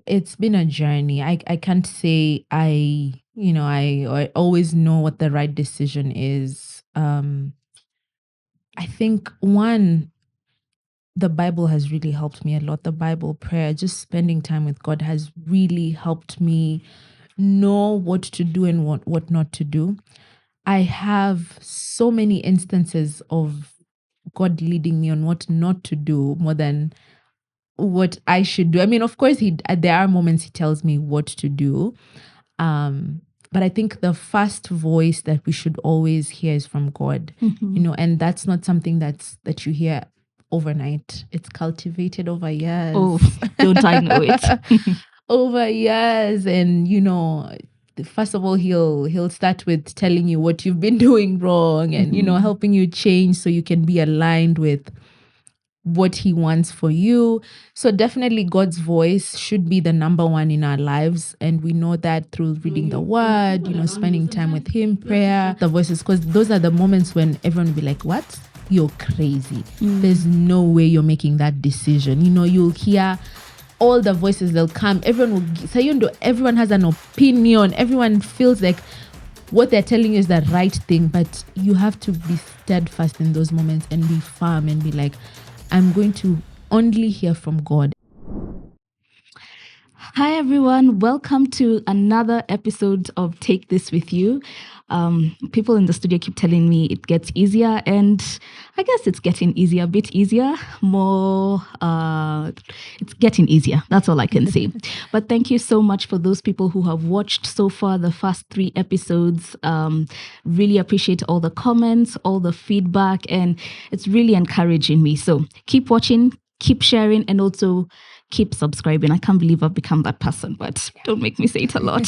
It's been a journey. I can't say I always know what the right decision is. I think the Bible has really helped me a lot. The Bible, prayer, just spending time with God has really helped me know what to do and what not to do. I have so many instances of God leading me on what not to do more than what I should do. I mean, of course, there are moments he tells me what to do. But I think the first voice that we should always hear is from God. And that's not something that you hear overnight. It's cultivated over years. Oh, don't I know it? Over years. And first of all, he'll start with telling you what you've been doing wrong and helping you change so you can be aligned with what he wants for you. So definitely God's voice should be the number one in our lives. And we know that through reading the word, spending time with him, prayer, the voices, because those are the moments when everyone will be like, what? You're crazy. There's no way you're making that decision. You'll hear all the voices, they'll come. Everyone will say, everyone has an opinion. Everyone feels like what they're telling you is the right thing, but you have to be steadfast in those moments and be firm and be like, I'm going to only hear from God. Hi, everyone. Welcome to another episode of Take This With You. People in the studio keep telling me it gets easier, and I guess it's getting easier, a bit easier, more, it's getting easier. That's all I can say. But thank you so much for those people who have watched so far the first 3 episodes. Really appreciate all the comments, all the feedback, and it's really encouraging me. So keep watching, keep sharing, and also keep subscribing. I can't believe I've become that person, but don't make me say it a lot.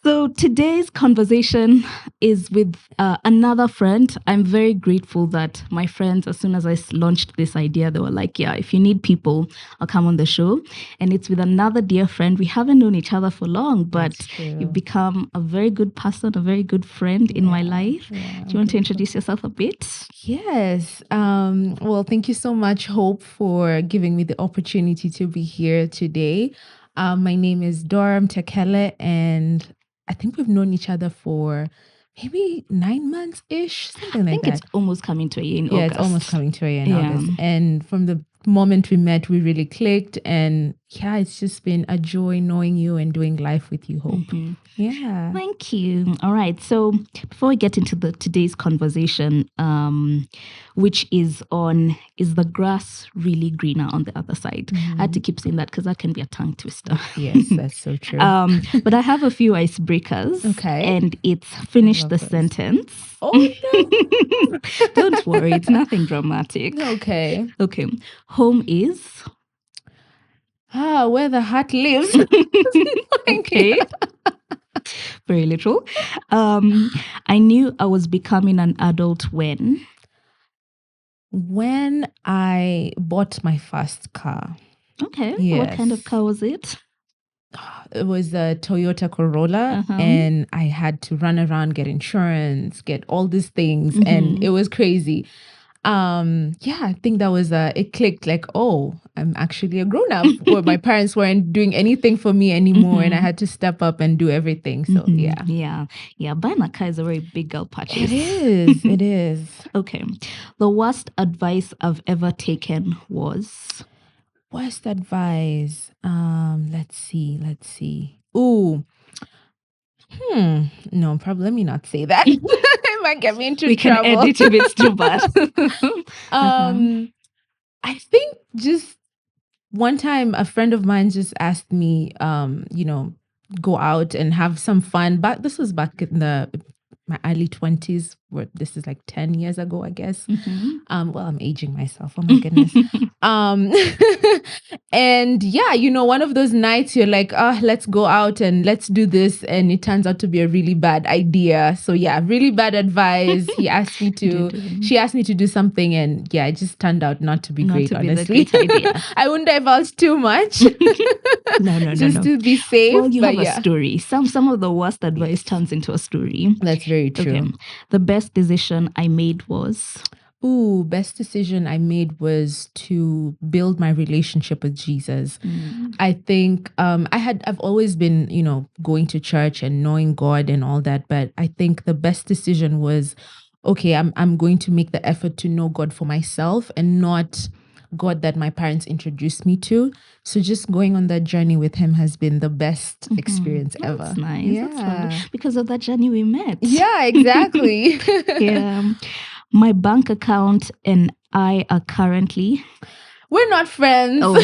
So today's conversation is with another friend. I'm very grateful that my friends, as soon as I launched this idea, they were like, yeah, if you need people, I'll come on the show. And it's with another dear friend. We haven't known each other for long, but you've become a very good person, a very good friend in my life. Yeah, do you want to introduce yourself a bit? Yes. Well, thank you so much, Hope, for giving me the opportunity to be here today. My name is Dorah Mtekele, and I think we've known each other for maybe 9 months-ish, something like that. I think it's almost coming to a year in August. Yeah, it's almost coming to a year in August. And from the moment we met, we really clicked. And yeah, it's just been a joy knowing you and doing life with you, Hope. Yeah. Thank you. All right. So before we get into today's conversation, which is on, is the grass really greener on the other side? I had to keep saying that because that can be a tongue twister. Yes, that's so true. But I have a few icebreakers. Okay. And it's finish the sentence. Oh, no. Don't worry. It's nothing dramatic. Okay. Okay. Home is? Where the heart lives. Okay. Very literal. I knew I was becoming an adult when I bought my first car. Okay. Yes. What kind of car was it? It was a Toyota Corolla, and I had to run around, get insurance, get all these things, and it was crazy. I think that was it clicked like, oh, I'm actually a grown-up where my parents weren't doing anything for me anymore, and I had to step up and do everything. So yeah, buying a car is a very big girl purchase. It is. Okay. The worst advice I've ever taken was? Worst advice? Let's see. Ooh. No, probably let me not say that. It might get me into trouble. We can edit if it's too bad. I think just one time a friend of mine just asked me, go out and have some fun. But this was back in my early 20s, where this is like 10 years ago, I guess. Well, I'm aging myself. Oh my goodness. And yeah, one of those nights you're like, let's go out and let's do this. And it turns out to be a really bad idea. So yeah, really bad advice. She asked me to do something, and yeah, it just turned out not to be great, honestly. Great idea. I wouldn't divulge too much. No. Just to be safe. Well, you have a story. Some of the worst advice turns into a story. That's very true. Okay. The best decision I made was? Ooh, best decision I made was to build my relationship with Jesus. I think I've always been, going to church and knowing God and all that, but I think the best decision was, okay, I'm going to make the effort to know God for myself and not God that my parents introduced me to. So just going on that journey with him has been the best experience ever. That's nice. Yeah. That's lovely. Because of that journey we met. Yeah, exactly. Yeah. My bank account and I are currently. We're not friends. Oh.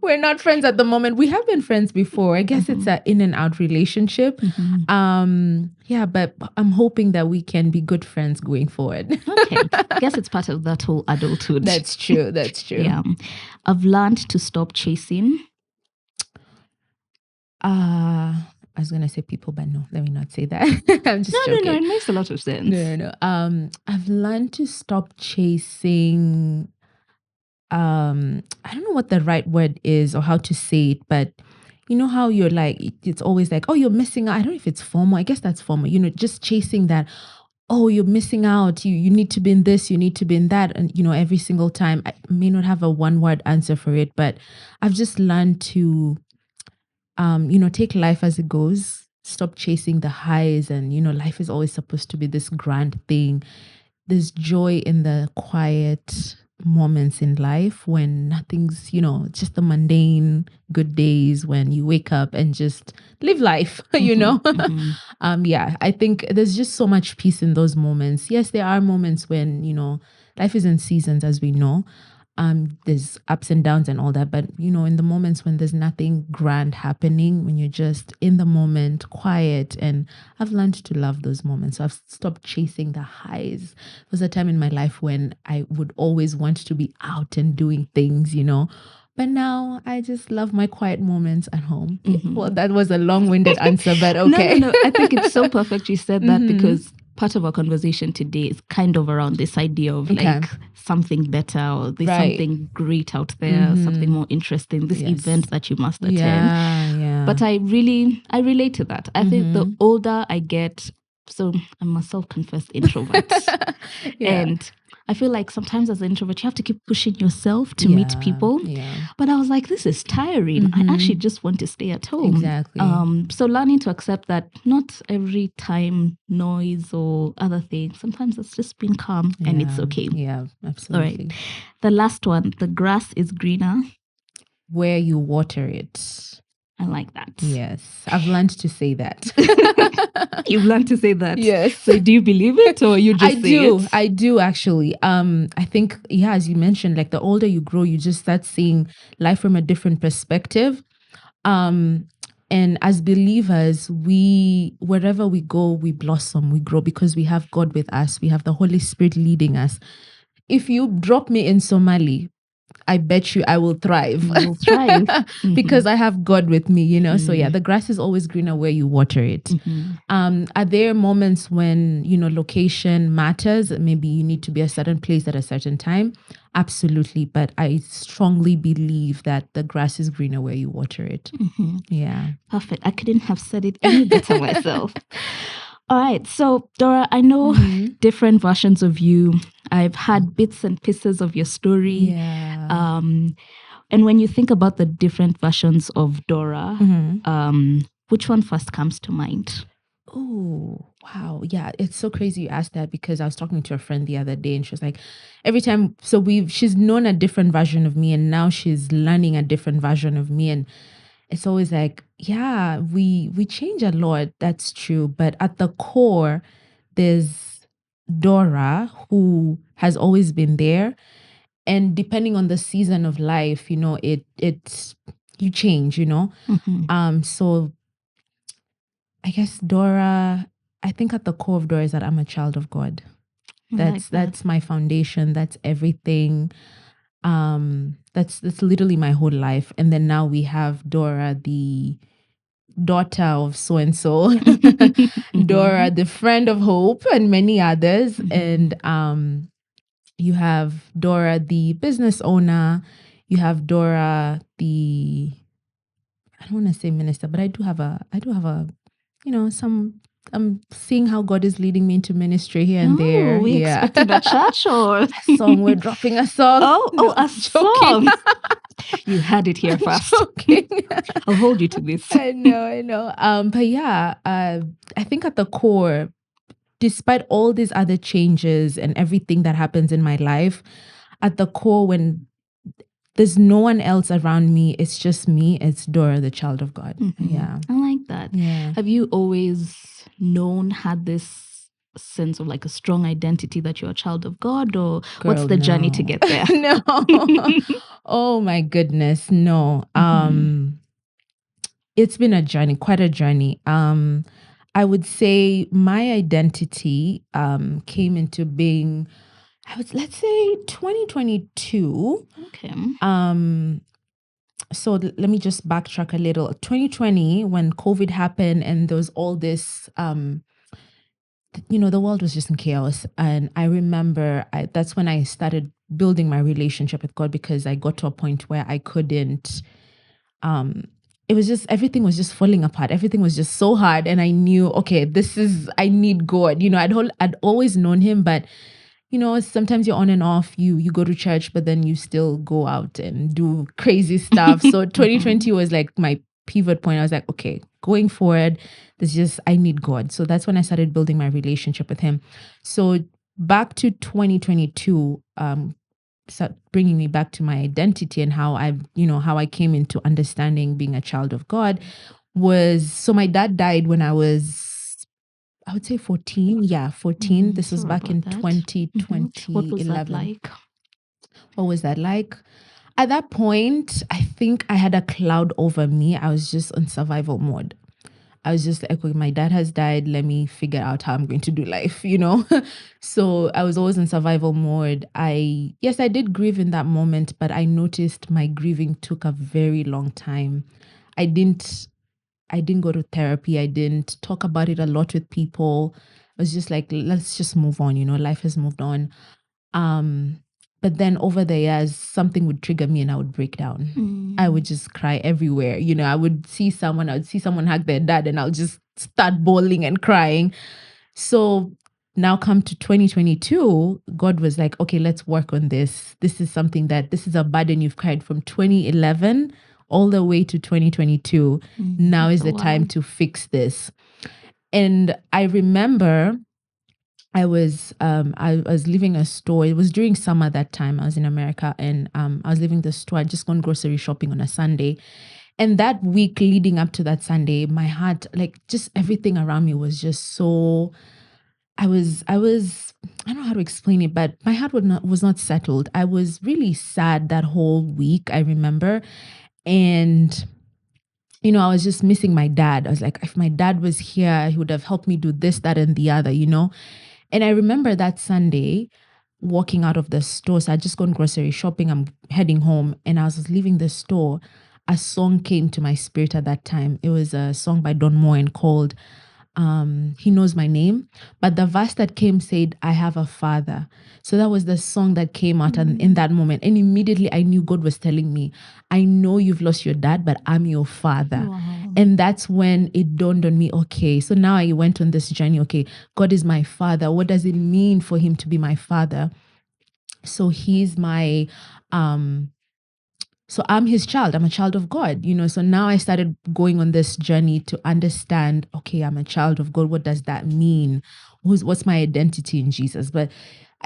We're not friends at the moment. We have been friends before. I guess it's an in and out relationship. Yeah, but I'm hoping that we can be good friends going forward. Okay. I guess it's part of that whole adulthood. That's true. That's true. Yeah. I've learned to stop chasing. I was gonna say people, but no, let me not say that. I'm just joking. No, it makes a lot of sense. No. I've learned to stop chasing. I don't know what the right word is or how to say it, but you know how you're like, it's always like, oh, you're missing out. I don't know if it's FOMO. I guess that's FOMO. Just chasing that. Oh, you're missing out. You need to be in this. You need to be in that. And every single time, I may not have a one-word answer for it, but I've just learned to take life as it goes, stop chasing the highs. And, life is always supposed to be this grand thing. There's joy in the quiet moments in life when nothing's, just the mundane good days when you wake up and just live life, Yeah, I think there's just so much peace in those moments. Yes, there are moments when, life is in seasons, as we know. There's ups and downs and all that, but in the moments when there's nothing grand happening, when you're just in the moment, quiet, and I've learned to love those moments. So I've stopped chasing the highs. There was a time in my life when I would always want to be out and doing things, but now I just love my quiet moments at home. Well, that was a long-winded answer, but okay. No. I think it's so perfect you said that because part of our conversation today is kind of around this idea of like something better or there's something great out there, something more interesting, this event that you must attend. Yeah. But I relate to that. I think the older I get, so I'm a self-confessed introvert. And I feel like sometimes as an introvert, you have to keep pushing yourself to meet people. Yeah. But I was like, this is tiring. I actually just want to stay at home. Exactly. So learning to accept that not every time noise or other things, sometimes it's just being calm and it's okay. Yeah, absolutely. All right. The last one, the grass is greener where you water it. I like that. Yes. I've learned to say that. You've learned to say that? Yes. So do you believe it or you just say it? I do actually. I think, as you mentioned, like the older you grow, you just start seeing life from a different perspective. And as believers, wherever we go, we blossom, we grow because we have God with us. We have the Holy Spirit leading us. If you drop me in Somali, I bet you I will thrive. You will thrive. Because I have God with me, So yeah, the grass is always greener where you water it. Are there moments when, location matters? Maybe you need to be a certain place at a certain time. Absolutely. But I strongly believe that the grass is greener where you water it. Yeah. Perfect. I couldn't have said it any better myself. All right. So, Dorah, I know different versions of you. I've had bits and pieces of your story. Yeah. And when you think about the different versions of Dorah, which one first comes to mind? Oh, wow. Yeah, it's so crazy you asked that because I was talking to a friend the other day and she was like, every time, so she's known a different version of me and now she's learning a different version of me. And it's always like, yeah, we change a lot. That's true. But at the core, there's Dorah who has always been there. And depending on the season of life, it's you change, So I guess Dorah, I think at the core of Dorah is that I'm a child of God. That's my foundation. That's everything. That's literally my whole life. And then now we have Dorah, the daughter of so and so, Dorah, the friend of hope, and many others. And you have Dorah, the business owner. You have Dorah, I don't want to say minister, but I do have a, some I'm seeing how God is leading me into ministry here and there. We Yeah. expected a church or Song, we're dropping a song. Oh, a joking. song. You had it here first. Joking. I'll hold you to this. I know. But yeah, I think at the core, despite all these other changes and everything that happens in my life, at the core, when there's no one else around me, it's just me, it's Dorah, the child of God. Yeah. I like that. Yeah. Have you always had this sense of like a strong identity that you're a child of God, or what's the journey to get there? No. Oh my goodness. No. It's been a journey, quite a journey. I would say my identity came into being, let's say 2022. Okay. So let me just backtrack a little. 2020, when COVID happened and there was all this, the world was just in chaos. And I remember that's when I started building my relationship with God, because I got to a point where I couldn't, it was just, everything was just falling apart. Everything was just so hard. And I knew, okay, I need God. I'd always known him, but sometimes you're on and off, you go to church, but then you still go out and do crazy stuff. So 2020 was like my pivot point. I was like, okay, going forward, I need God. So that's when I started building my relationship with him. So back to 2022, bringing me back to my identity and how I came into understanding being a child of God so my dad died when I would say 14. Yeah, 14. This was back in 2020. What was that like? What was that like? At that point, I think I had a cloud over me. I was just on survival mode. I was just like, okay, my dad has died. Let me figure out how I'm going to do life, So I was always in survival mode. Yes, I did grieve in that moment, but I noticed my grieving took a very long time. I didn't go to therapy. I didn't talk about it a lot with people. I was just like, let's just move on. Life has moved on. But then over the years, something would trigger me and I would break down. I would just cry everywhere. I would see someone hug their dad and I'll just start bawling and crying. So now come to 2022, God was like, okay, let's work on this. This is a burden you've carried from 2011 all the way to 2022. Now is the time to fix this. And I remember I was leaving a store. It was during summer that time. I was in America and I was leaving the store. I'd just gone grocery shopping on a Sunday. And that week leading up to that Sunday, my heart, like just everything around me was just so, I don't know how to explain it, but my heart was not settled. I was really sad that whole week, I remember. And I was just missing my dad. I was like, if my dad was here, he would have helped me do this, that, and the other, And I remember that Sunday walking out of the store. So I'd just gone grocery shopping. I'm heading home. And I was leaving the store. A song came to my spirit at that time. It was a song by Don Moen called He Knows My Name. But the verse that came said, I have a father. So that was the song that came out in that moment. And immediately I knew God was telling me, I know you've lost your dad, but I'm your father. Wow. And that's when it dawned on me, okay, so now I went on this journey. Okay, God is my father. What does it mean for him to be my father? So he's my, so I'm his child. I'm a child of God, So now I started going on this journey to understand, okay, I'm a child of God. What does that mean? What's my identity in Jesus? But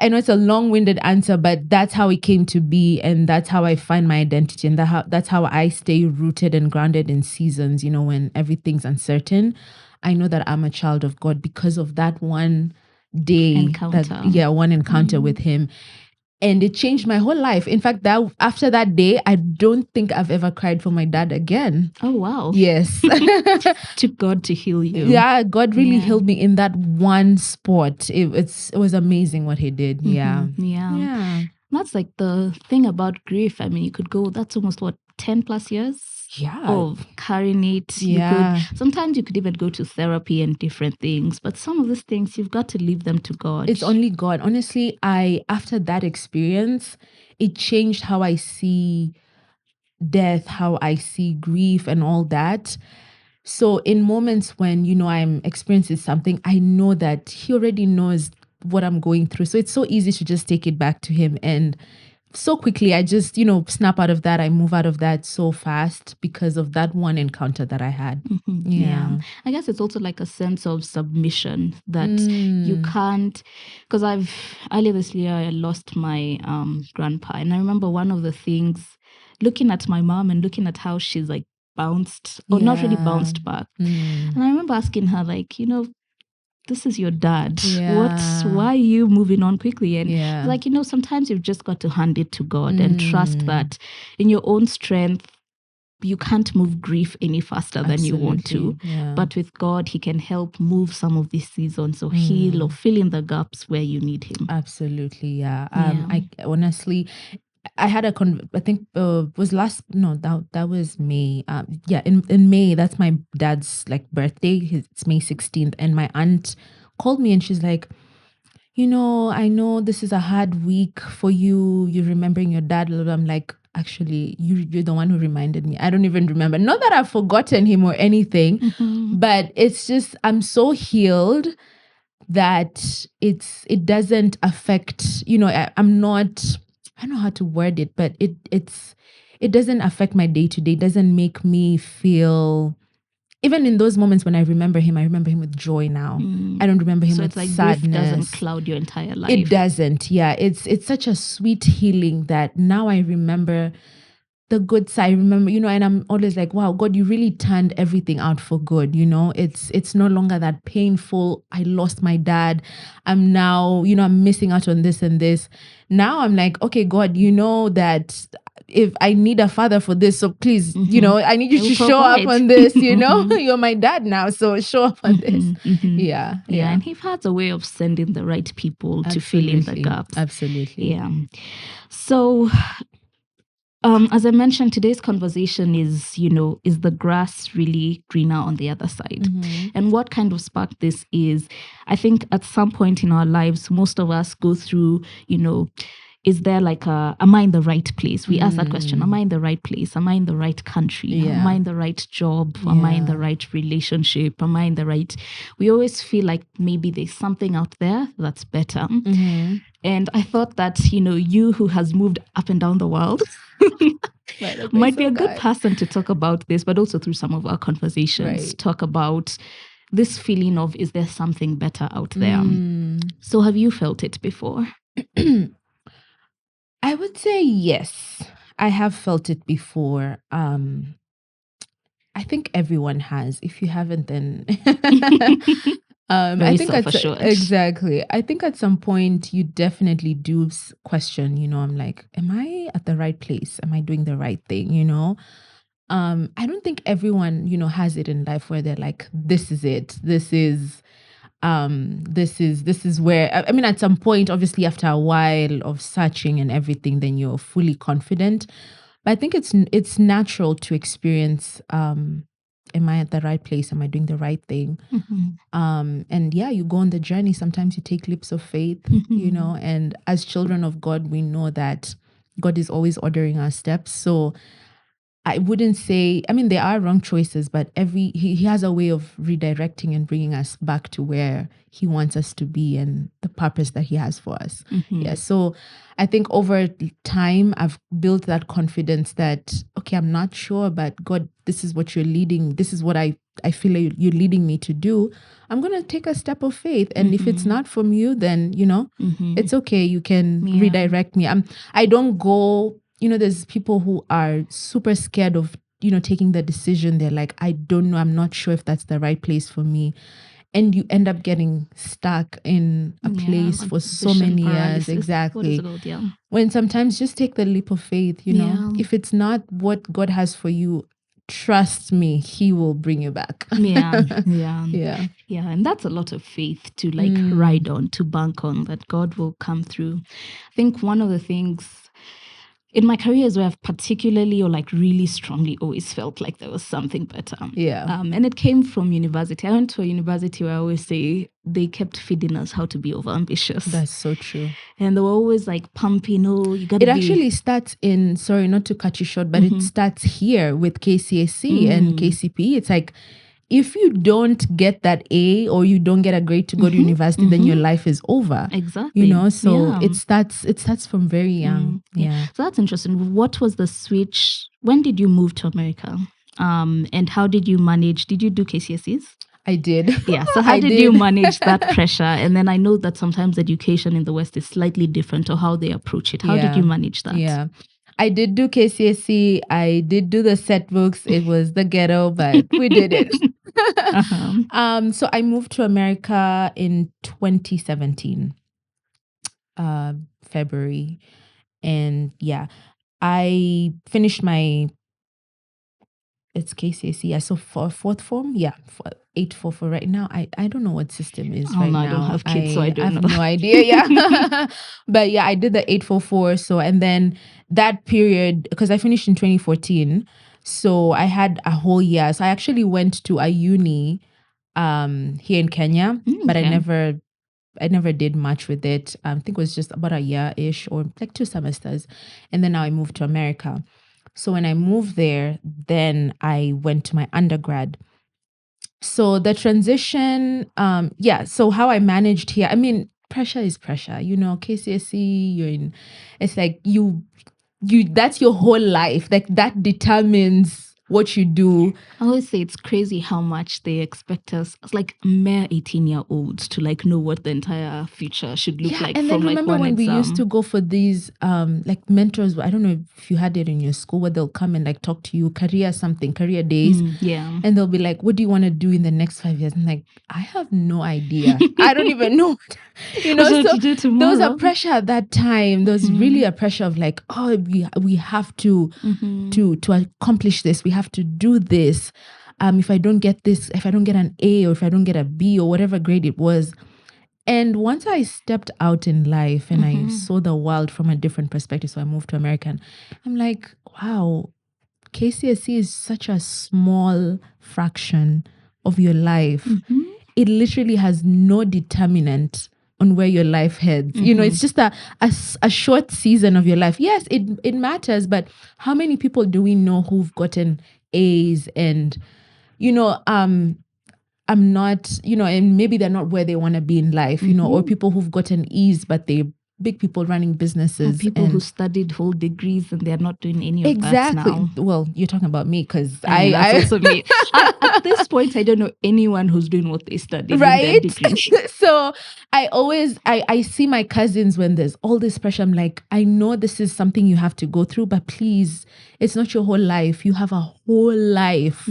I know it's a long-winded answer, but that's how it came to be. And that's how I find my identity. And that's how I stay rooted and grounded in seasons, when everything's uncertain. I know that I'm a child of God because of that one day, one encounter with him. And it changed my whole life. In fact, after that day, I don't think I've ever cried for my dad again. Oh, wow. Yes. Took God to heal you. Yeah, God really healed me in that one spot. It was amazing what he did. Yeah. Yeah. That's like the thing about grief. I mean, you could go, that's almost 10 plus years of carrying it. Yeah. Sometimes you could even go to therapy and different things, but some of these things, you've got to leave them to God. It's only God. Honestly, after that experience, it changed how I see death, how I see grief and all that. So in moments when, I'm experiencing something, I know that he already knows what I'm going through. So it's so easy to just take it back to him. And so quickly, I just, snap out of that. I move out of that so fast because of that one encounter that I had. Yeah. I guess it's also like a sense of submission that you can't, because earlier this year, I lost my grandpa. And I remember one of the things, looking at my mom and looking at how she's like bounced, or not really bounced back. And I remember asking her, like, this is your dad. Why are you moving on quickly? And it's like, sometimes you've just got to hand it to God and trust that in your own strength, you can't move grief any faster than you want to. But with God, he can help move some of these seasons or heal or fill in the gaps where you need him. Absolutely, yeah. I honestly, I had I think was that was May. In May, that's my dad's like birthday. It's May 16th, and my aunt called me and she's like, I know this is a hard week for you. You're remembering your dad. Blah, blah, blah. I'm like, actually, you're the one who reminded me. I don't even remember. Not that I've forgotten him or anything, but it's just I'm so healed that it doesn't affect. I'm not. I don't know how to word it, but it doesn't affect my day to day. It doesn't make me feel. Even in those moments when I remember him with joy now. I don't remember him with sadness. So it's like grief doesn't cloud your entire life. It doesn't, yeah. It's such a sweet healing that now I remember the good side. I remember, and I'm always like, wow, God, you really turned everything out for good, It's no longer that painful. I lost my dad. I'm now, I'm missing out on this and this. Now I'm like, okay, God, that if I need a father for this, so please, I need you to show up on this, You're my dad now, so show up on this. Yeah. And he has a way of sending the right people to fill in the gaps. Absolutely. Yeah. So, as I mentioned, today's conversation is the grass really greener on the other side? And what kind of sparked this is, I think at some point in our lives, most of us go through, is there like am I in the right place? We ask that question, am I in the right place? Am I in the right country? Am I in the right job? Am I in the right relationship? Am I in the right... We always feel like maybe there's something out there that's better. And I thought that, you who has moved up and down the world might be a good person to talk about this, but also through some of our conversations, talk about this feeling of, is there something better out there? So have you felt it before? I would say yes. I have felt it before. I think everyone has. If you haven't, then I think exactly. I think at some point you definitely do question. I'm like, am I at the right place? Am I doing the right thing? I don't think everyone has it in life where they're like, this is it. This is where I mean, at some point, obviously after a while of searching and everything, then you're fully confident. But I think it's natural to experience, am I at the right place? Am I doing the right thing? And yeah, you go on the journey. Sometimes you take leaps of faith, and as children of God, we know that God is always ordering our steps. So I wouldn't say, I mean, there are wrong choices, but he has a way of redirecting and bringing us back to where he wants us to be and the purpose that he has for us. Yeah. So I think over time, I've built that confidence that, okay, I'm not sure, but God, this is what you're leading. This is what I feel like you're leading me to do. I'm going to take a step of faith. And if it's not from you, then, it's okay. You can redirect me. I don't go... there's people who are super scared of, taking the decision. They're like, I don't know. I'm not sure if that's the right place for me. And you end up getting stuck in a place for so many years. Exactly. When sometimes just take the leap of faith, if it's not what God has for you, trust me, he will bring you back. Yeah. And that's a lot of faith to ride on, to bank on, that God will come through. I think one of the things in my careers where I've particularly or really strongly always felt like there was something better. Yeah. And it came from university. I went to a university where I always say they kept feeding us how to be overambitious. That's so true. And they were always pumping, you got to be... It actually starts in, sorry, not to cut you short, but it starts here with KCSC and KCP. It's like, if you don't get that A or you don't get a grade to go to university, then your life is over. Exactly. You know, so Yeah. it starts from very young. Yeah. So that's interesting. What was the switch? When did you move to America? And how did you manage? Did you do KCSEs? I did. Yeah. So how I did did. you manage that pressure? And then I know that sometimes education in the West is slightly different to how they approach it. How did you manage that? Yeah. I did do KCSE. I did do the set books. It was the ghetto, but we did it. So I moved to America in 2017, February. And yeah, I finished my, it's KCSE. Yeah, so for fourth form, yeah, 844 right now. I don't know what system is right no, now. I don't have kids, so I don't have know. no idea. Yeah, but yeah, I did the 844. So and then that period, because I finished in 2014, so I had a whole year. So I actually went to a uni here in Kenya, but I never did much with it. I think it was just about a year-ish or like 2 semesters. And then now I moved to America. So when I moved there, then I went to my undergrad. So the transition, so how I managed here, I mean, pressure is pressure. You know, KCSE, it's like you that's your whole life. Like that determines what you do. I always say it's crazy how much they expect us as like mere 18-year-olds to like know what the entire future should look like. And from then remember like one when exam. we used to go for these like mentors, I don't know if you had it in your school, where they'll come and like talk to you, career days. Yeah. And they'll be like, what do you want to do in the next 5 years? I'm like, I have no idea. I don't even know. You know, What so to do there was a tomorrow? pressure at that time. There was really a pressure of like, oh, we have to accomplish this. We have to do this. If I don't get this, if I don't get an A or if I don't get a B or whatever grade it was. And once I stepped out in life and I saw the world from a different perspective, so I moved to America, I'm like, wow, KCSE is such a small fraction of your life. It literally has no determinant on where your life heads. You know, it's just a short season of your life. Yes, it matters, but how many people do we know who've gotten A's and, you know, I'm not, you know, and maybe they're not where they want to be in life, you know, or people who've gotten E's, but they're big people running businesses. Or people who studied whole degrees and they're not doing any of that now. Well, you're talking about me because that's also me. At this point, I don't know anyone who's doing what they studied. Right? Their So I see my cousins when there's all this pressure. I'm like, I know this is something you have to go through, but please, it's not your whole life. You have a whole life.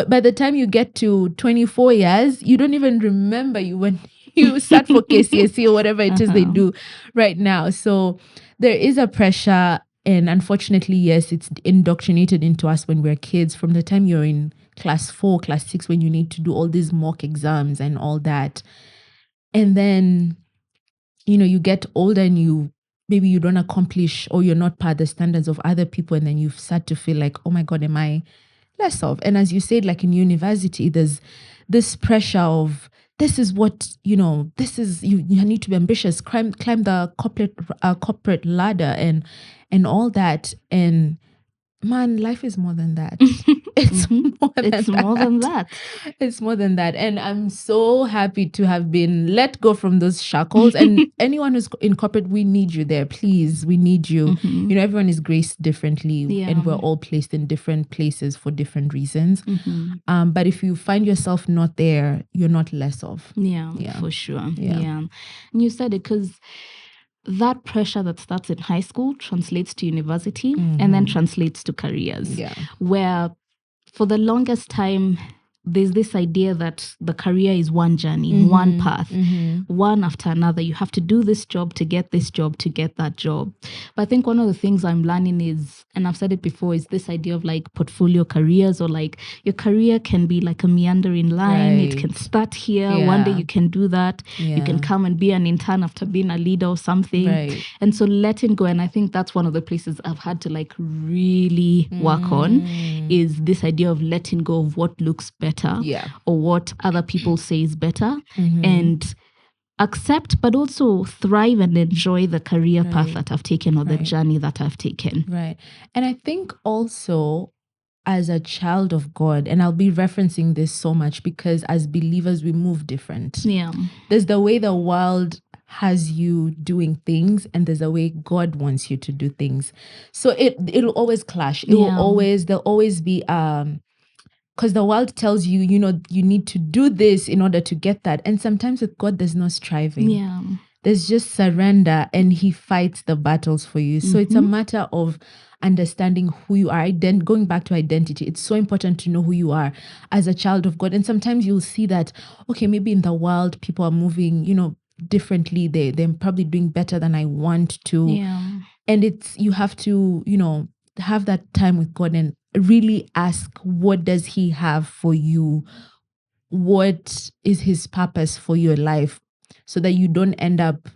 By the time you get to 24 years, you don't even remember when you sat for KCSE or whatever it is they do right now. So there is a pressure. And unfortunately, yes, it's indoctrinated into us when we're kids from the time you're in class 4, class 6, when you need to do all these mock exams and all that. And then, you know, you get older and maybe you don't accomplish or you're not part of the standards of other people. And then you start to feel like, oh my God, am I less of? And as you said, like in university, there's this pressure of, this is what, you know, this is, you need to be ambitious, climb the corporate ladder and all that. And man, life is more than that. It's more than that. It's more than that. And I'm so happy to have been let go from those shackles. And anyone who's in corporate, we need you there. Please, we need you. You know, everyone is graced differently and we're all placed in different places for different reasons. But if you find yourself not there, you're not less of. Yeah, for sure. Yeah. And you said it because that pressure that starts in high school translates to university and then translates to careers. Where for the longest time, there's this idea that the career is one journey, one path, one after another. You have to do this job to get this job to get that job. But I think one of the things I'm learning is, and I've said it before, is this idea of like portfolio careers, or like your career can be like a meandering line. It can start here. One day you can do that. You can come and be an intern after being a leader or something. And so letting go, and I think that's one of the places I've had to like really work on, is this idea of letting go of what looks better or what other people say is better, and accept but also thrive and enjoy the career path that I've taken or the journey that I've taken. And I think also as a child of God, and I'll be referencing this so much because as believers, we move different. Yeah. There's the way the world has you doing things, and there's a way God wants you to do things. So it'll always clash. There'll always be because the world tells you, you need to do this in order to get that. And sometimes with God, there's no striving. Yeah. There's just surrender, and he fights the battles for you. So it's a matter of understanding who you are. Going back to identity, it's so important to know who you are as a child of God. And sometimes you'll see that, okay, maybe in the world, people are moving, differently. They're probably doing better than I want to. Yeah. And you have to, have that time with God and really ask, what does he have for you? What is his purpose for your life? So that you don't end up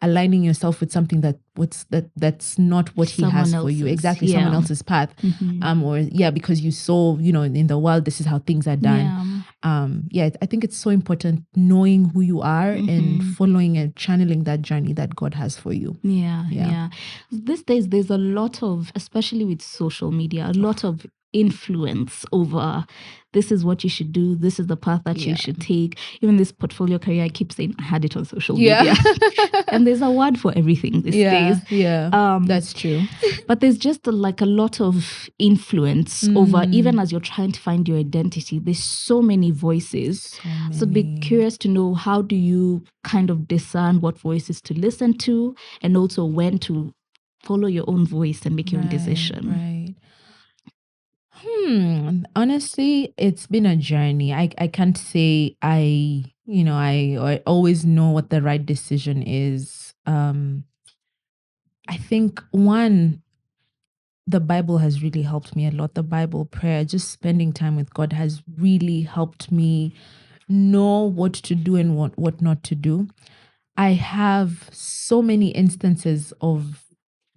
aligning yourself with something that's not what he has for you. Exactly, someone else's path. Because you saw, in the world, this is how things are done. I think it's so important knowing who you are and following and channeling that journey that God has for you. Yeah. These days, there's a lot of, especially with social media, a lot of influence over this is what you should do, this is the path that you should take. Even this portfolio career, I keep saying I had it on social media. And there's a word for everything these days. That's true. But there's just a lot of influence over, even as you're trying to find your identity, there's so many voices. So I'd be curious to know, how do you kind of discern what voices to listen to, and also when to follow your own voice and make your own decision? Right. Honestly, it's been a journey. I can't say I always know what the right decision is. I think the Bible has really helped me a lot. The Bible, prayer, just spending time with God has really helped me know what to do and what not to do. I have so many instances of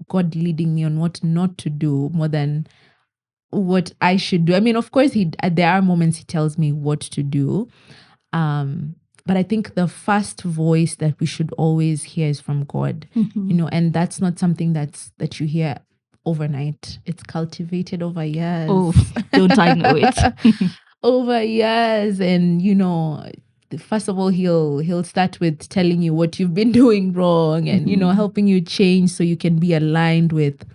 God leading me on what not to do more than what I should do. I mean, of course, there are moments he tells me what to do. But I think the first voice that we should always hear is from God, and that's not something that you hear overnight. It's cultivated over years. Oh, don't I know it? Over years. And, first of all, he'll start with telling you what you've been doing wrong and, helping you change so you can be aligned with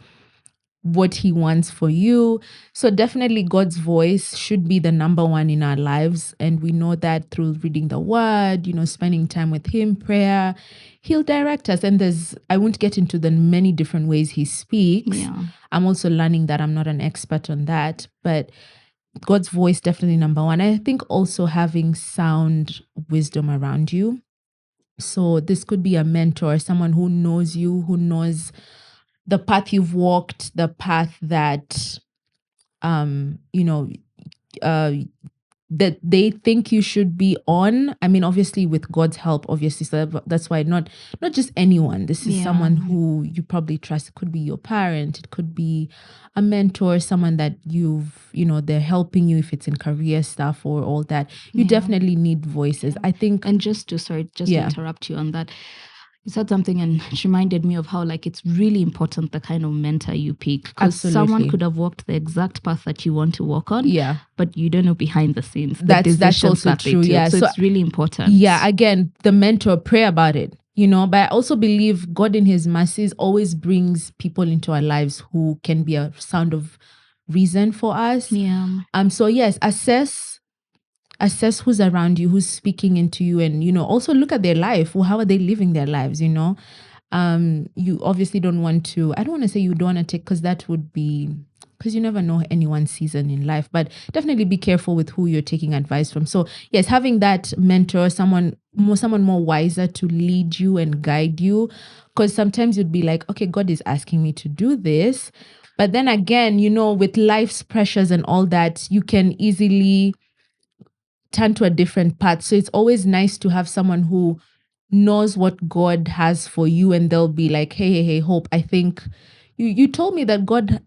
what he wants for you. So definitely God's voice should be the number one in our lives. And we know that through reading the word, spending time with him, prayer, he'll direct us. And I won't get into the many different ways he speaks. Yeah. I'm also learning that I'm not an expert on that, but God's voice definitely number one. I think also having sound wisdom around you. So this could be a mentor, someone who knows you, who knows the path you've walked, the path that, that they think you should be on. I mean, obviously with God's help, obviously. So that's why not just anyone. This is someone who you probably trust. It could be your parent. It could be a mentor, someone that they're helping you if it's in career stuff or all that. You definitely need voices. I think. And just to interrupt you on that. You said something and it reminded me of how it's really important the kind of mentor you pick. Because someone could have walked the exact path that you want to walk on. Yeah. But you don't know behind the scenes. That's also true. Yeah. So it's really important. Yeah. Again, the mentor, pray about it. But I also believe God in his mercies always brings people into our lives who can be a sound of reason for us. Yeah. So yes, assess who's around you, who's speaking into you, and also look at their life. How are they living their lives? You obviously don't want to. I don't want to say you don't want to take, because that would be, because you never know anyone's season in life. But definitely be careful with who you're taking advice from. So yes, having that mentor, someone more wiser to lead you and guide you, because sometimes you'd be like, okay, God is asking me to do this, but then again, with life's pressures and all that, you can easily turn to a different path. So it's always nice to have someone who knows what God has for you, and they'll be like, hey, Hope, I think you told me that God,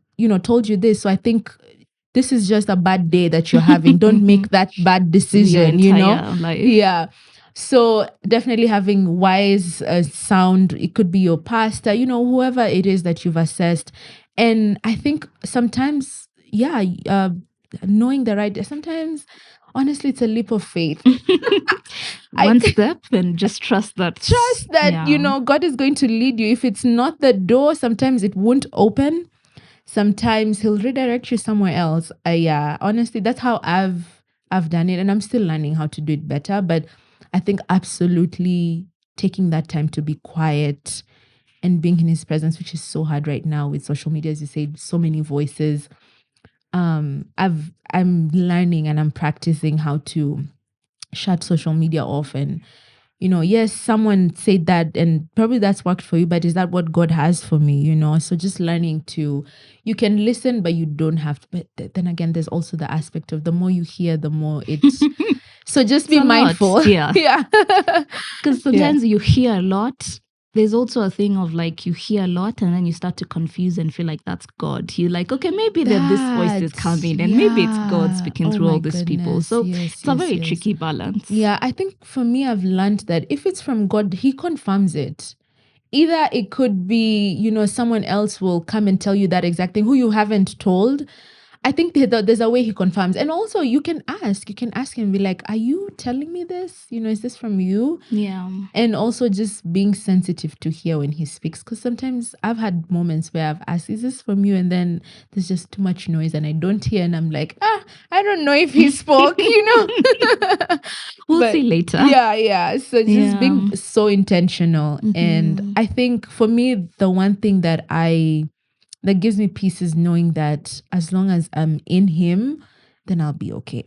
told you this. So I think this is just a bad day that you're having. Don't make that bad decision, life. Yeah. So definitely having wise, sound, it could be your pastor, whoever it is that you've assessed. And I think sometimes yeah, knowing the right. Sometimes, honestly, it's a leap of faith. I One step and just trust that. trust that God is going to lead you. If it's not the door, sometimes it won't open. Sometimes He'll redirect you somewhere else. Yeah, honestly, that's how I've done it, and I'm still learning how to do it better. But I think absolutely taking that time to be quiet and being in His presence, which is so hard right now with social media, as you say, so many voices. I'm learning and I'm practicing how to shut social media off. And yes, someone said that and probably that's worked for you, but is that what God has for me? So just learning to, you can listen but you don't have to. But then again, there's also the aspect of the more you hear, the more it's so just be a lot, mindful. yeah. Yeah. Because sometimes you hear a lot. There's also a thing of like you hear a lot and then you start to confuse and feel like that's God. You're like, okay, maybe that this voice is coming and maybe it's God speaking through all these people. So yes, it's a very tricky balance. Yeah, I think for me, I've learned that if it's from God, He confirms it. Either it could be, someone else will come and tell you that exact thing who you haven't told. I think there's a way He confirms. And also you can ask him and be like, are you telling me this? Is this from you? Yeah. And also just being sensitive to hear when He speaks. Because sometimes I've had moments where I've asked, is this from you? And then there's just too much noise and I don't hear. And I'm like, I don't know if He spoke, We'll But see later. Yeah. So just being so intentional. And I think for me, the one thing that gives me peace is knowing that as long as I'm in Him, then I'll be okay.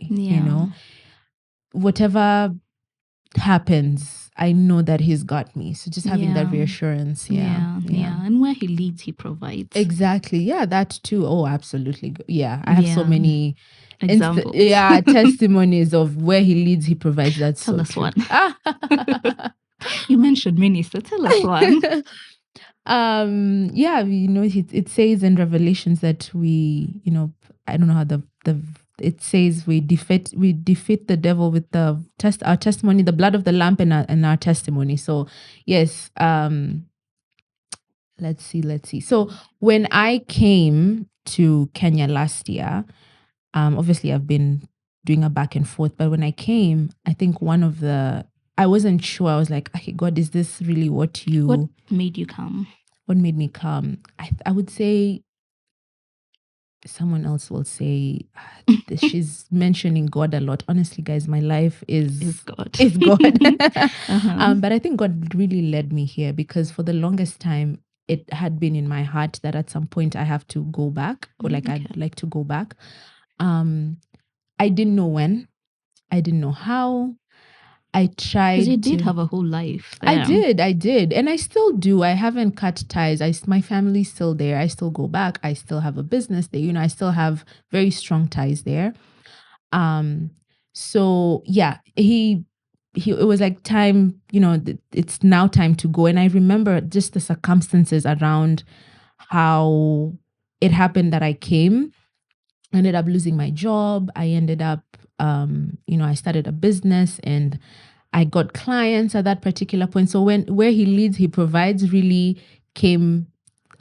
Whatever happens, I know that He's got me. So just having that reassurance. Yeah. And where He leads, He provides. Exactly. Yeah, that too. Oh, absolutely. Yeah. I have so many examples. Testimonies of where He leads, He provides. That's tell so us true. One. You mentioned many, so tell us one. It says in Revelations that we, I don't know how it says we defeat the devil with our testimony, the blood of the lamb and our testimony. So yes, let's see. So when I came to Kenya last year, obviously I've been doing a back and forth, but when I came, I think I wasn't sure. I was like, okay, God, is this really what made you come? What made me come? I would say someone else will say she's mentioning God a lot. Honestly, guys, my life is God. Is God. But I think God really led me here because for the longest time, it had been in my heart that at some point I have to go back, or I'd like to go back. I didn't know when. I didn't know how. I tried. Because you did have a whole life there. I did. And I still do. I haven't cut ties. My family's still there. I still go back. I still have a business there. I still have very strong ties there. So yeah, it was like time, it's now time to go. And I remember just the circumstances around how it happened that I came. I ended up losing my job. I ended up, I started a business and I got clients at that particular point. So where He leads, He provides really came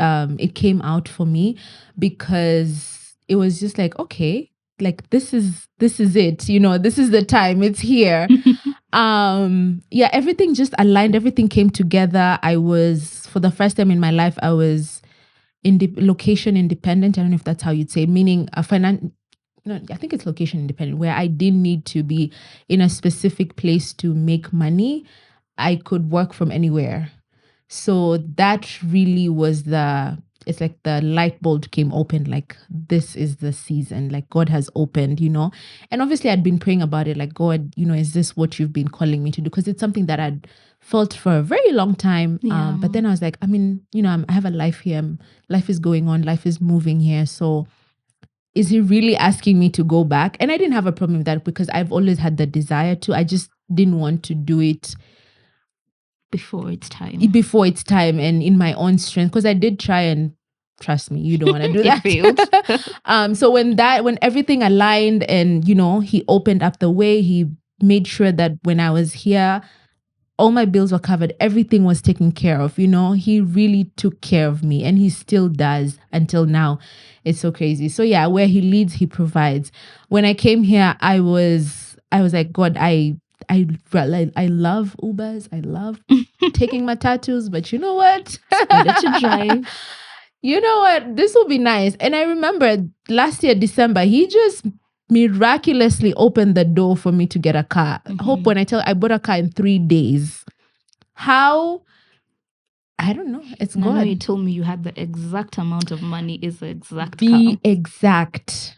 out for me because it was just like, okay, like this is it, this is the time, it's here. Everything just aligned, everything came together. For the first time in my life, I was location independent. I don't know if that's how you'd say, meaning I think it's location independent, where I didn't need to be in a specific place to make money. I could work from anywhere. So that really was it's like the light bulb came open, like this is the season, like God has opened, And obviously I'd been praying about it, like, God, is this what you've been calling me to do? Because it's something that I'd felt for a very long time. But then I was like, I have a life here. Life is going on. Life is moving here. So is He really asking me to go back? And I didn't have a problem with that because I've always had the desire to. I just didn't want to do it before it's time and in my own strength, because I did try, and trust me, you don't want to do that. Failed. So when everything aligned and He opened up the way, He made sure that when I was here, all my bills were covered. Everything was taken care of. He really took care of me, and he still does until now. It's so crazy. So yeah, where he leads, he provides. When I came here, I was like, God, I love Ubers. I love taking my tattoos, but you know what? Better to drive. You know what? This will be nice. And I remember last year, December, he just miraculously opened the door for me to get a car. Hope when I bought a car in 3 days. How? I don't know. It's And I know God. you told me you had the exact amount of money is the exact The car. exact.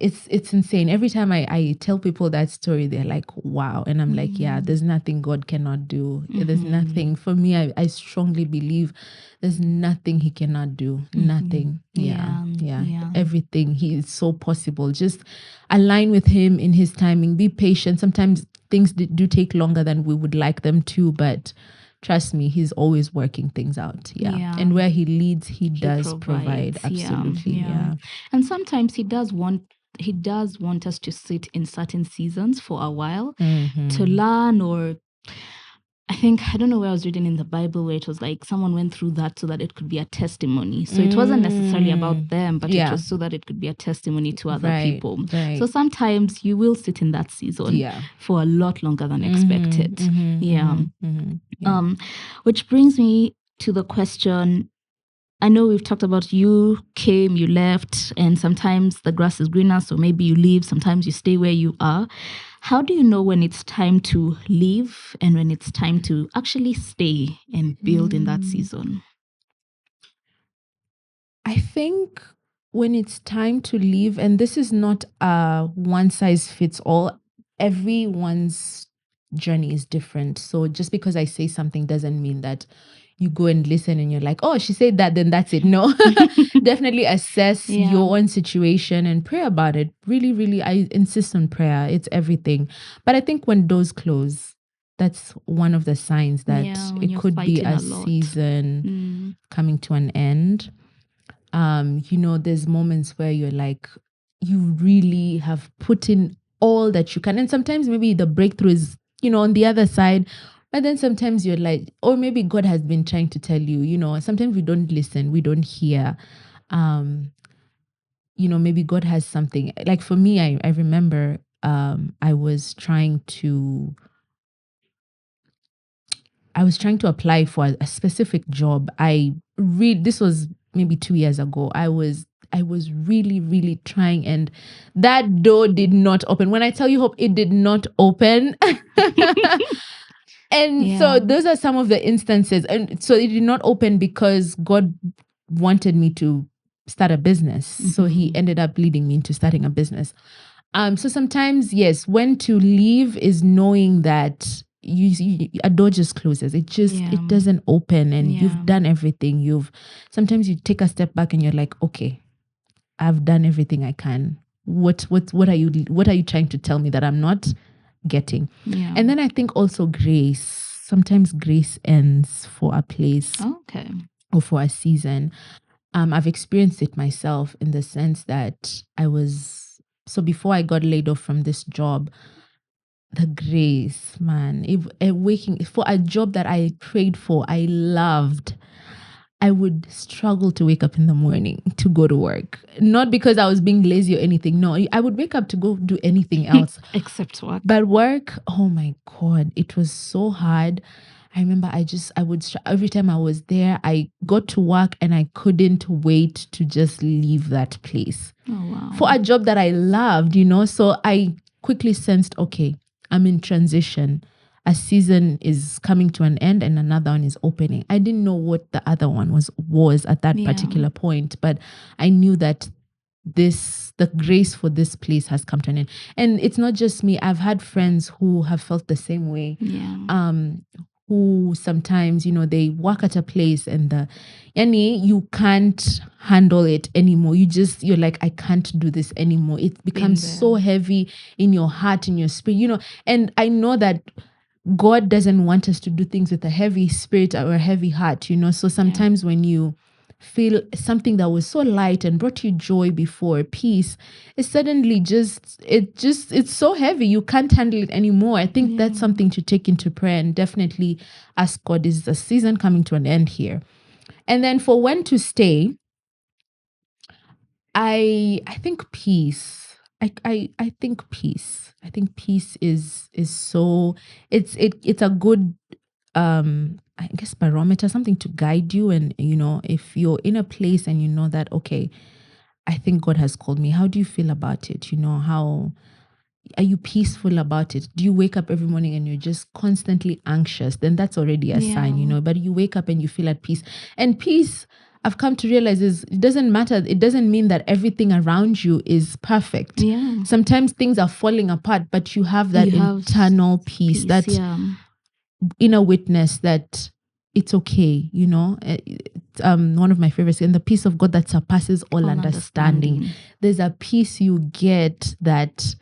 It's insane. Every time I tell people that story, they're like, wow. And I'm like, yeah, there's nothing God cannot do. There's nothing. For me, I strongly believe there's nothing he cannot do. Nothing. Yeah. Everything. He is so possible. Just align with him in his timing. Be patient. Sometimes things do take longer than we would like them to, but trust me, he's always working things out. Yeah. And where he leads, he does provide. Absolutely. Yeah. And sometimes he does want us to sit in certain seasons for a while to learn, or I don't know where I was reading in the Bible where it was like someone went through that so that it could be a testimony. So it wasn't necessarily about them, but it was so that it could be a testimony to other people. Right. So sometimes you will sit in that season for a lot longer than expected. Which brings me to the question. I know we've talked about you came, you left, and sometimes the grass is greener, so maybe you leave, sometimes you stay where you are. How do you know when it's time to leave and when it's time to actually stay and build in that season? I think when it's time to leave, and this is not a one size fits all, everyone's journey is different. So just because I say something doesn't mean that you go and listen and you're like, oh, she said that, then that's it. No, definitely assess your own situation and pray about it. Really, really, I insist on prayer. It's everything. But I think when doors close, that's one of the signs that it could be a season coming to an end. There's moments where you're like, you really have put in all that you can. And sometimes maybe the breakthrough is, on the other side. But then sometimes you're like, or maybe God has been trying to tell you, sometimes we don't listen, we don't hear. Maybe God has something. Like for me, I remember I was trying to apply for a specific job. This was maybe 2 years ago. I was really, really trying, and that door did not open. When I tell you, Hope, it did not open. And so those are some of the instances. And so it did not open because God wanted me to start a business. So he ended up leading me into starting a business. So sometimes, yes, when to leave is knowing that a door just closes. It doesn't open, and you've done everything. Sometimes you take a step back and you're like, okay, I've done everything I can. What are you trying to tell me that I'm not getting? And then I think also grace. Sometimes grace ends for a place or for a season. I've experienced it myself in the sense that so before I got laid off from this job, the grace, man, waking for a job that I prayed for, I loved, I would struggle to wake up in the morning to go to work. Not because I was being lazy or anything. No, I would wake up to go do anything else. Except work. But work, oh my God, it was so hard. I remember every time I was there, I got to work and I couldn't wait to just leave that place. Oh, wow. For a job that I loved, So I quickly sensed, okay, I'm in transition. A season is coming to an end and another one is opening. I didn't know what the other one was at that particular point, but I knew that the grace for this place has come to an end. And it's not just me. I've had friends who have felt the same way. Who sometimes, they work at a place and you can't handle it anymore. You're like, I can't do this anymore. It becomes so heavy in your heart, in your spirit, and I know that God doesn't want us to do things with a heavy spirit or a heavy heart, So sometimes when you feel something that was so light and brought you joy before, peace, is suddenly it's so heavy. You can't handle it anymore. I think that's something to take into prayer and definitely ask God, is the season coming to an end here? And then for when to stay, I think peace. I think peace. I think peace is so it's a good I guess barometer, something to guide you. And if you're in a place and you know that, okay, I think God has called me, how do you feel about it? How are you peaceful about it? Do you wake up every morning and you're just constantly anxious? Then that's already a sign. But you wake up and you feel at peace. And peace, I've come to realize, is it doesn't matter. It doesn't mean that everything around you is perfect. Yeah. Sometimes things are falling apart, but you have that internal peace, that inner witness that it's okay. One of my favorites, and the peace of God that surpasses all understanding. There's a peace you get that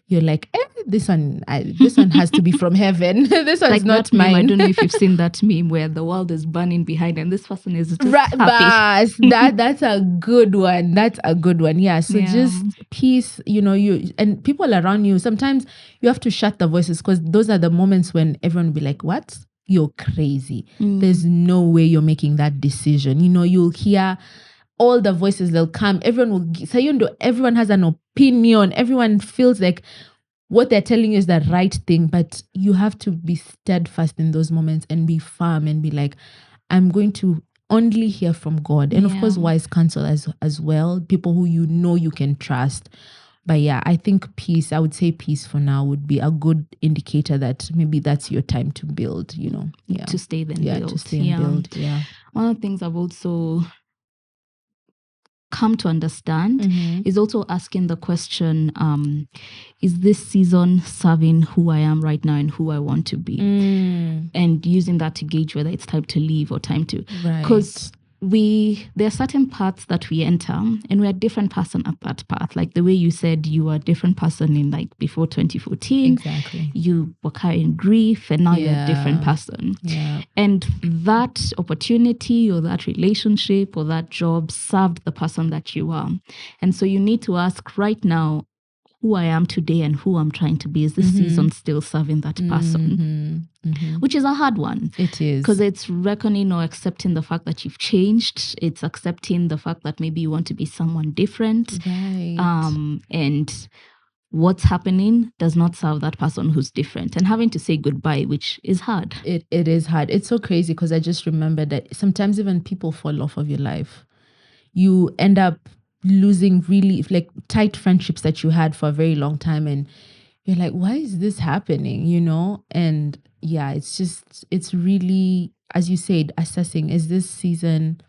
you're like, this one has to be from heaven. This one's like not mine. Meme, I don't know if you've seen that meme where the world is burning behind and this person is just happy. That's a good one. That's a good one. Yeah. So just peace, you and people around you. Sometimes you have to shut the voices, because those are the moments when everyone will be like, what? You're crazy. There's no way you're making that decision. You'll hear all the voices, they'll come. Everyone will say, everyone has an opinion. Everyone feels like what they're telling you is the right thing, but you have to be steadfast in those moments and be firm and be like, I'm going to only hear from God. And of course, wise counsel as well, people who you can trust. But yeah, I think peace, I would say peace for now would be a good indicator that maybe that's your time to build, To stay then build. To stay and build. Yeah. One of the things I've also come to understand is also asking the question, is this season serving who I am right now and who I want to be? And using that to gauge whether it's time to leave or time to, because there are certain paths that we enter and we're a different person at that path. Like the way you said you were a different person in like before 2014. Exactly. You were carrying grief and now you're a different person. Yeah. And that opportunity or that relationship or that job served the person that you are. And so you need to ask right now, who I am today and who I'm trying to be. Is this season still serving that person? Which is a hard one. It is. Because it's reckoning or accepting the fact that you've changed. It's accepting the fact that maybe you want to be someone different. Right. And what's happening does not serve that person who's different. And having to say goodbye, which is hard. It is hard. It's so crazy because I just remember that sometimes even people fall off of your life. You end up losing really like tight friendships that you had for a very long time, and you're like, why is this happening? And yeah, it's really, as you said, assessing, is this season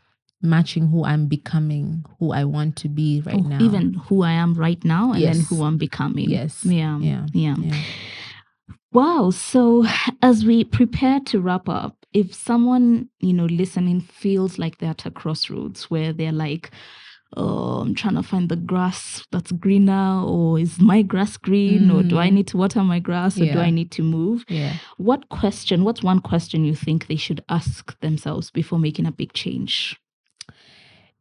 matching who I'm becoming, who I want to be right now, even who I am right now, and then who I'm becoming. Yeah. Wow. So as we prepare to wrap up, if someone listening feels like they're at a crossroads where they're like, I'm trying to find the grass that's greener, or is my grass green, or do I need to water my grass, or do I need to move? What's one question you think they should ask themselves before making a big change?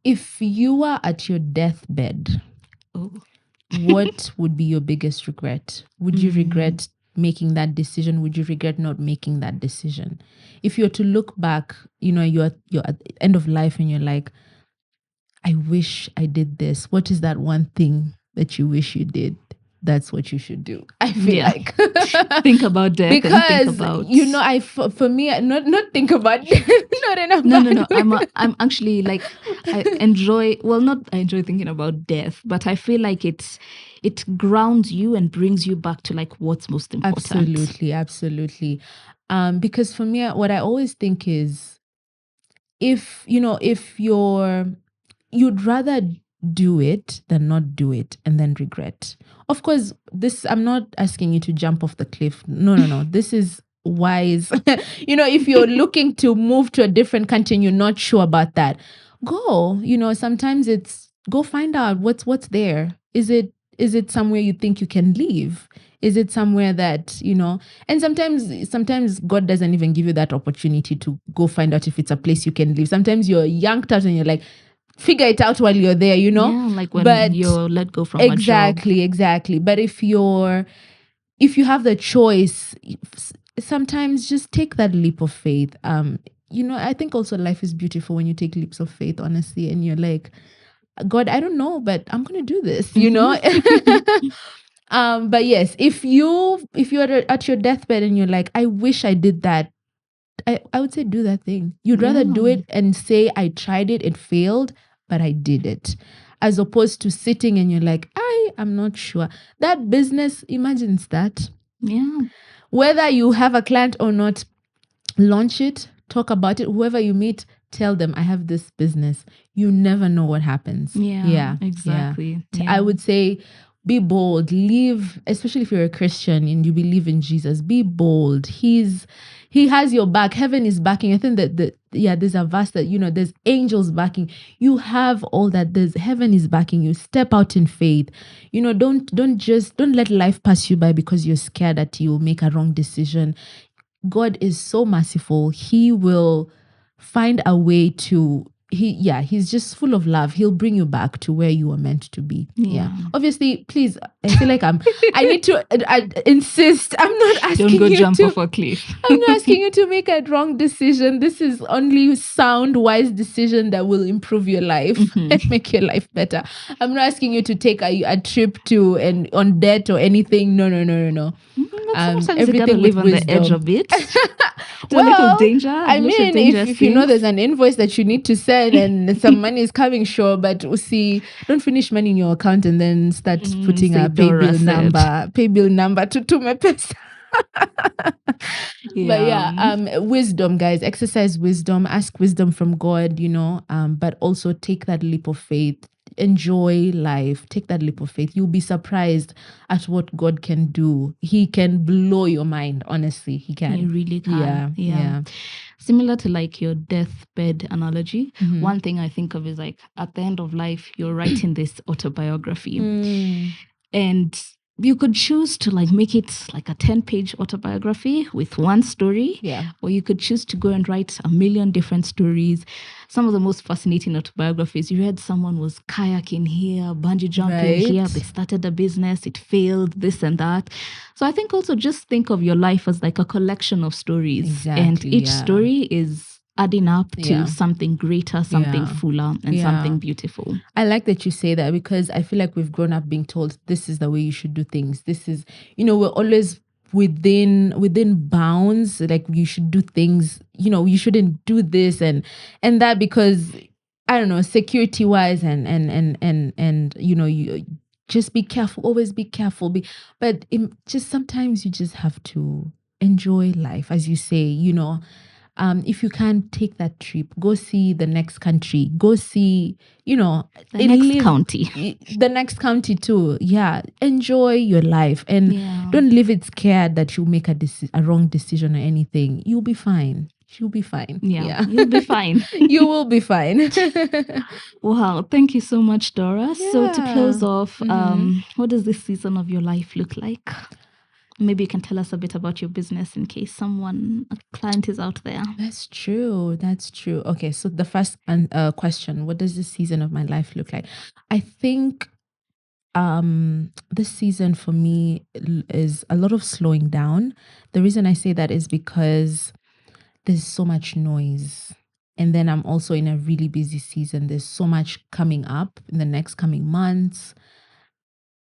If you are at your deathbed, what would be your biggest regret? Would you regret making that decision? Would you regret not making that decision? If you're to look back, you're at the end of life and you're like, I wish I did this. What is that one thing that you wish you did? That's what you should do. I feel like think about death, because and think about for me, not think about not enough. No. I'm actually like I enjoy thinking about death, but I feel like it grounds you and brings you back to like what's most important. Absolutely. Because for me, what I always think is, if you'd rather do it than not do it and then regret. Of course, I'm not asking you to jump off the cliff. No. This is wise. If you're looking to move to a different country and you're not sure about that, go. Sometimes it's go find out what's there. Is it somewhere you think you can live? Is it somewhere that, and sometimes God doesn't even give you that opportunity to go find out if it's a place you can live. Sometimes you're yanked out and you're like, figure it out while you're there, Yeah, like when But you're let go from a job. exactly. But if you have the choice, sometimes just take that leap of faith. I think also life is beautiful when you take leaps of faith, honestly, and you're like, God, I don't know, but I'm gonna do this, But yes, if you're at your deathbed and you're like, I wish I did that, I would say do that thing. You'd rather do it and say, I tried it, it failed, but I did it. As opposed to sitting and you're like, I'm not sure. That business, imagine that. Yeah. Whether you have a client or not, launch it, talk about it. Whoever you meet, tell them, I have this business. You never know what happens. Yeah, exactly. Yeah. Yeah. I would say be bold. Live, especially if you're a Christian and you believe in Jesus, be bold. He has your back. Heaven is backing. I think that there's a verse that, there's angels backing. You have all that. There's heaven is backing you. Step out in faith. Don't let life pass you by because you're scared that you'll make a wrong decision. God is so merciful. He will find a way to, he's just full of love. He'll bring you back to where you were meant to be. Yeah. Obviously, please, I feel like I need to insist. I'm not asking you Don't go jump to, off a cliff. I'm not asking you to make a wrong decision. This is only sound, wise decision that will improve your life and make your life better. I'm not asking you to take a trip to and on debt or anything. No. Sometimes you gotta live on the edge a bit. A little danger. I mean, if you know there's an invoice that you need to send and some money is coming, sure, but don't finish money in your account and then start putting a pay bill number to my person. But wisdom, guys, exercise wisdom, ask wisdom from God, but also take that leap of faith. Enjoy life. Take that leap of faith. You'll be surprised at what God can do. He can blow your mind. Honestly, he can. He really can. Yeah. Similar to like your deathbed analogy, one thing I think of is like at the end of life, you're writing this autobiography, and you could choose to like make it like a 10-page autobiography with one story, or you could choose to go and write a million different stories. Some of the most fascinating autobiographies, you read someone was kayaking here, bungee jumping here, they started a business, it failed, this and that. So I think also just think of your life as like a collection of stories, and each story is adding up to something greater, something fuller, and something beautiful. I like that you say that because I feel like we've grown up being told this is the way you should do things. This is, we're always within bounds, like you should do things, you shouldn't do this and that because I don't know, security wise and you just be careful, always be careful. But just sometimes you just have to enjoy life, as you say, if you can't take that trip, go see the next country, go see, the next county. The next county too. Yeah. Enjoy your life and don't live it scared that you'll make a wrong decision or anything. You'll be fine. You'll be fine. Yeah. You'll be fine. You will be fine. Wow. Thank you so much, Dorah. Yeah. So to close off, what does this season of your life look like? Maybe you can tell us a bit about your business in case a client is out there. That's true. Okay, so the first question, what does this season of my life look like? I think this season for me is a lot of slowing down. The reason I say that is because there's so much noise. And then I'm also in a really busy season. There's so much coming up in the next coming months.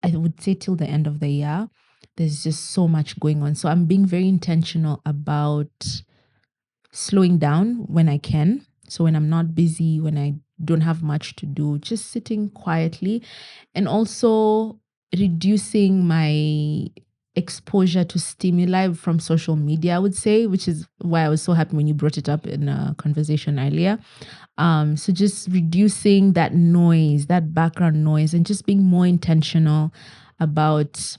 I would say till the end of the year. There's just so much going on. So I'm being very intentional about slowing down when I can. So when I'm not busy, when I don't have much to do, just sitting quietly and also reducing my exposure to stimuli from social media, I would say, which is why I was so happy when you brought it up in a conversation earlier. So just reducing that noise, that background noise, and just being more intentional about,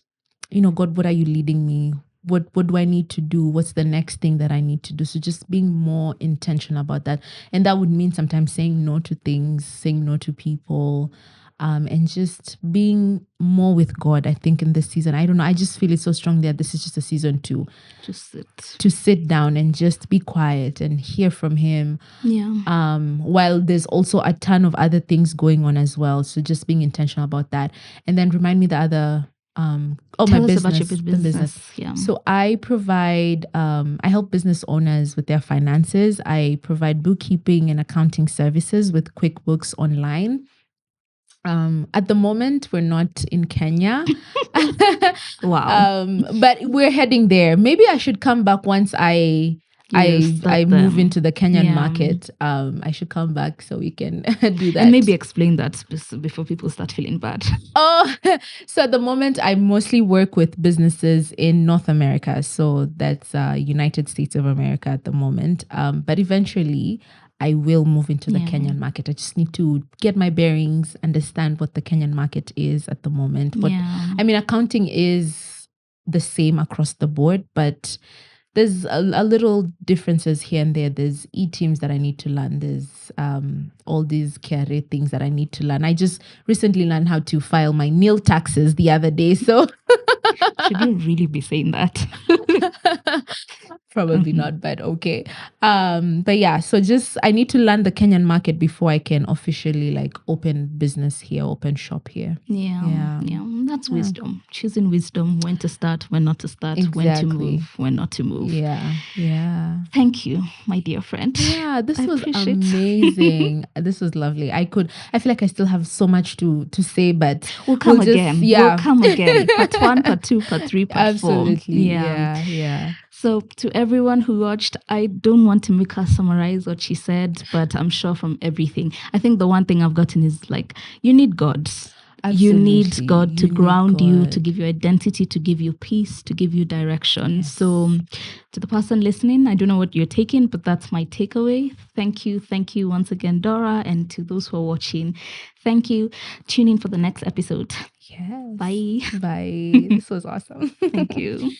God, what are you leading me? What do I need to do? What's the next thing that I need to do? So just being more intentional about that. And that would mean sometimes saying no to things, saying no to people, and just being more with God. I think in this season, I don't know, I just feel it so strongly that this is just a season Just sit. to sit down and just be quiet and hear from Him. Yeah. While there's also a ton of other things going on as well. So just being intentional about that. And then remind me the other Tell my us business. about your The business. Yeah. So I provide I help business owners with their finances. I provide bookkeeping and accounting services with QuickBooks Online. At the moment, we're not in Kenya. Wow. But we're heading there. Maybe I should come back once I move into the Kenyan market. I should come back so we can do that. And maybe explain that before people start feeling bad. Oh, so at the moment, I mostly work with businesses in North America. So that's United States of America at the moment. But eventually, I will move into the Kenyan market. I just need to get my bearings, understand what the Kenyan market is at the moment. But I mean, accounting is the same across the board, but there's a little differences here and there. There's e-teams that I need to learn. There's all these KRA things that I need to learn. I just recently learned how to file my nil taxes the other day. So should you really be saying that? Probably not, but okay. But yeah, so just I need to learn the Kenyan market before I can officially like open business here, open shop here. Yeah. That's wisdom. Choosing wisdom, when to start, when not to start, when to move, when not to move. Yeah. Thank you, my dear friend. Yeah, this was amazing. This was lovely. I feel like I still have so much to say, but we'll come again. We'll come again. Part 1, part 2, part 3, part 4. Absolutely. Yeah. So to everyone who watched, I don't want to make her summarize what she said, but I'm sure from everything, I think the one thing I've gotten is like, you need God. Absolutely. You need God to ground you, to give you identity, to give you peace, to give you direction. Yes. So to the person listening, I don't know what you're taking, but that's my takeaway. Thank you once again, Dorah. And to those who are watching, thank you. Tune in for the next episode. Yes. Bye. This was awesome. Thank you.